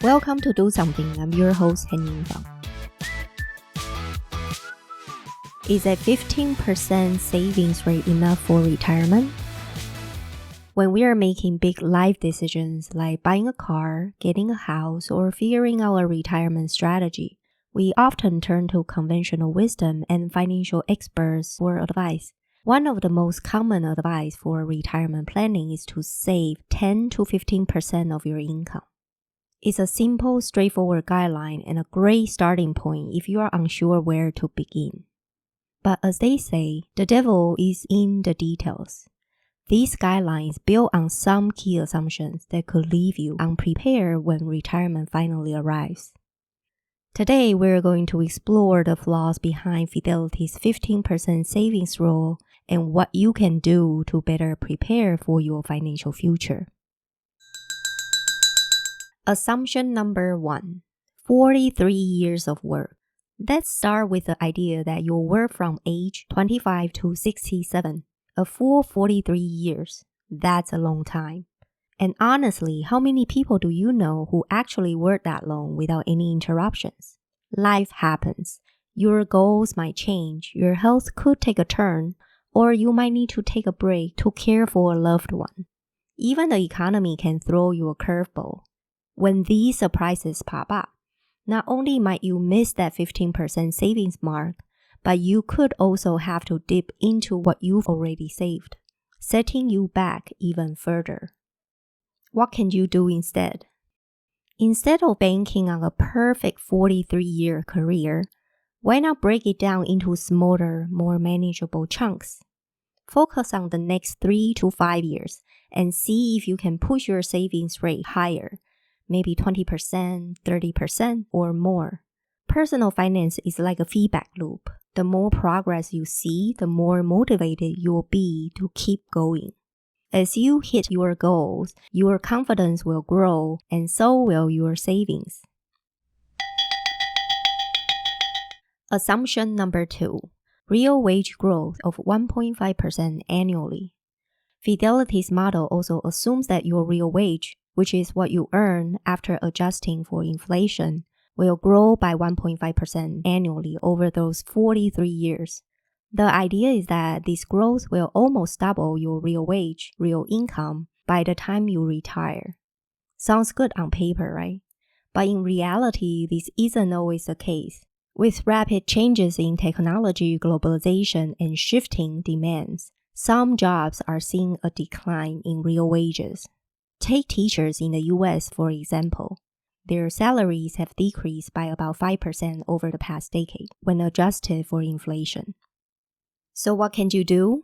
Welcome to Do Something. I'm your host, Henning Fang. Is a 15% savings rate enough for retirement? When we are making big life decisions like buying a car, getting a house, or figuring out a retirement strategy, we often turn to conventional wisdom and financial experts for advice. One of the most common advice for retirement planning is to save 10 to 15% of your income. It's a simple, straightforward guideline and a great starting point if you are unsure where to begin. But as they say, the devil is in the details. These guidelines build on some key assumptions that could leave you unprepared when retirement finally arrives. Today, we're going to explore the flaws behind Fidelity's 15% savings rule and what you can do to better prepare for your financial future. Assumption number 1, 43 years of work. Let's start with the idea that you'll work from age 25 to 67, a full 43 years. That's a long time. And honestly, how many people do you know who actually work that long without any interruptions? Life happens. Your goals might change, your health could take a turn, or you might need to take a break to care for a loved one. Even the economy can throw you a curveball. When these surprises pop up, not only might you miss that 15% savings mark, but you could also have to dip into what you've already saved, setting you back even further. What can you do instead? Instead of banking on a perfect 43-year career, why not break it down into smaller, more manageable chunks? Focus on the next 3 to 5 years and see if you can push your savings rate higher. Maybe 20%, 30%, or more. Personal finance is like a feedback loop. The more progress you see, the more motivated you'll be to keep going. As you hit your goals, your confidence will grow, and so will your savings. Assumption number 2, real wage growth of 1.5% annually. Fidelity's model also assumes that your real wage, which is what you earn after adjusting for inflation, will grow by 1.5% annually over those 43 years. The idea is that this growth will almost double your real wage, real income, by the time you retire. Sounds good on paper, right? But in reality, this isn't always the case. With rapid changes in technology, globalization, and shifting demands, some jobs are seeing a decline in real wages. Take teachers in the US, for example. Their salaries have decreased by about 5% over the past decade when adjusted for inflation. So what can you do?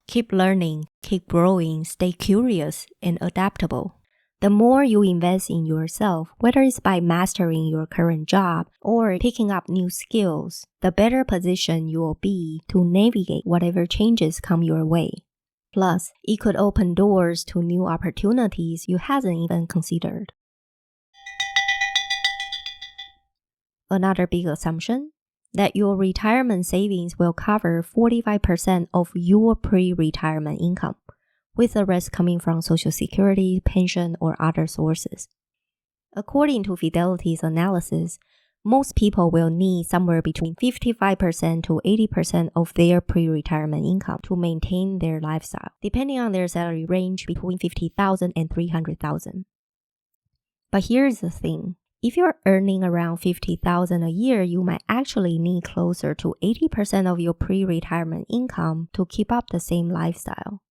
Keep learning, keep growing, stay curious and adaptable. The more you invest in yourself, whether it's by mastering your current job or picking up new skills, the better position you will be to navigate whatever changes come your way. Plus, it could open doors to new opportunities you hadn't even considered. Another big assumption, that your retirement savings will cover 45% of your pre-retirement income, with the rest coming from Social Security, pension, or other sources. According to Fidelity's analysis, most people will need somewhere between 55% to 80% of their pre-retirement income to maintain their lifestyle, depending on their salary range between $50,000 and $300,000. But here's the thing. If you're earning around $50,000 a year, you might actually need closer to 80% of your pre-retirement income to keep up the same lifestyle.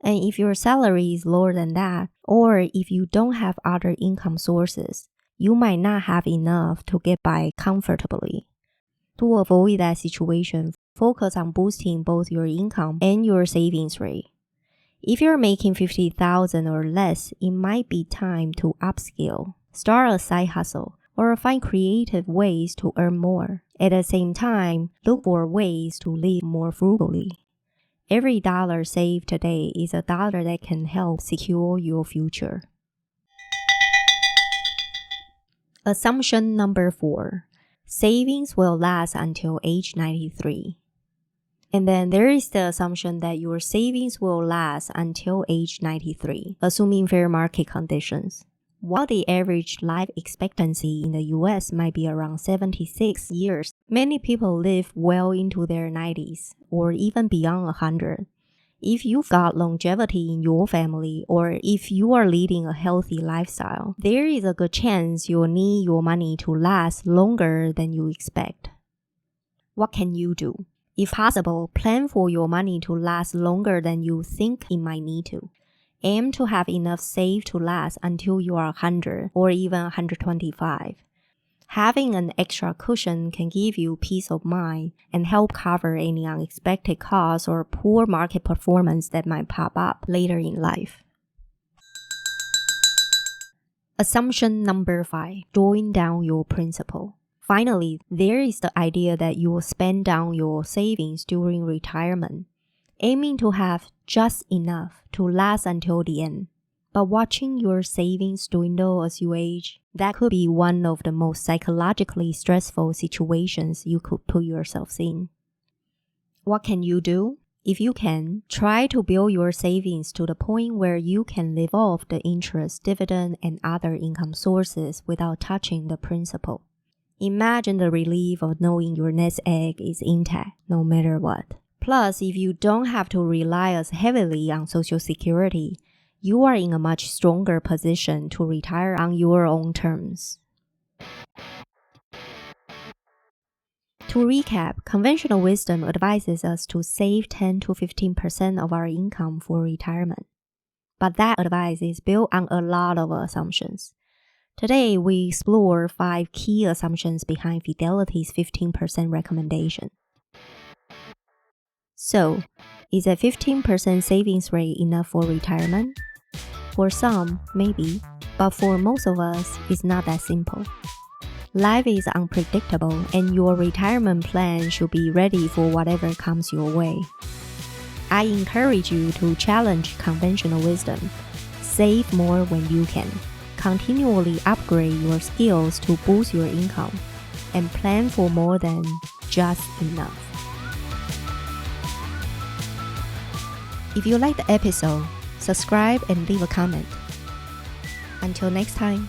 And if your salary is lower than that, or if you don't have other income sources, you might not have enough to get by comfortably. To avoid that situation, focus on boosting both your income and your savings rate. If you're making $50,000 or less, it might be time to upskill, start a side hustle, or find creative ways to earn more. At the same time, look for ways to live more frugally. Every dollar saved today is a dollar that can help secure your future. Assumption number 4, savings will last until age 93. And then there is the assumption that your savings will last until age 93, assuming fair market conditions. While the average life expectancy in the US might be around 76 years, many people live well into their 90s or even beyond 100. If you've got longevity in your family or if you are leading a healthy lifestyle, there is a good chance you'll need your money to last longer than you expect. What can you do? If possible, plan for your money to last longer than you think it might need to. Aim to have enough saved to last until you are 100 or even 125. Having an extra cushion can give you peace of mind and help cover any unexpected costs or poor market performance that might pop up later in life. Assumption number 5, drawing down your principal. Finally, there is the idea that you will spend down your savings during retirement, aiming to have just enough to last until the end. But watching your savings dwindle as you age, that could be one of the most psychologically stressful situations you could put yourselves in. What can you do? If you can, try to build your savings to the point where you can live off the interest, dividend, and other income sources without touching the principal. Imagine the relief of knowing your nest egg is intact, no matter what. Plus, if you don't have to rely as heavily on Social Security, you are in a much stronger position to retire on your own terms. To recap, conventional wisdom advises us to save 10 to 15% of our income for retirement. But that advice is built on a lot of assumptions. Today, we explore 5 key assumptions behind Fidelity's 15% recommendation. So, is a 15% savings rate enough for retirement? For some, maybe, but for most of us, it's not that simple. Life is unpredictable, and your retirement plan should be ready for whatever comes your way. I encourage you to challenge conventional wisdom, save more when you can, continually upgrade your skills to boost your income, and plan for more than just enough. If you like the episode, subscribe and leave a comment. Until next time.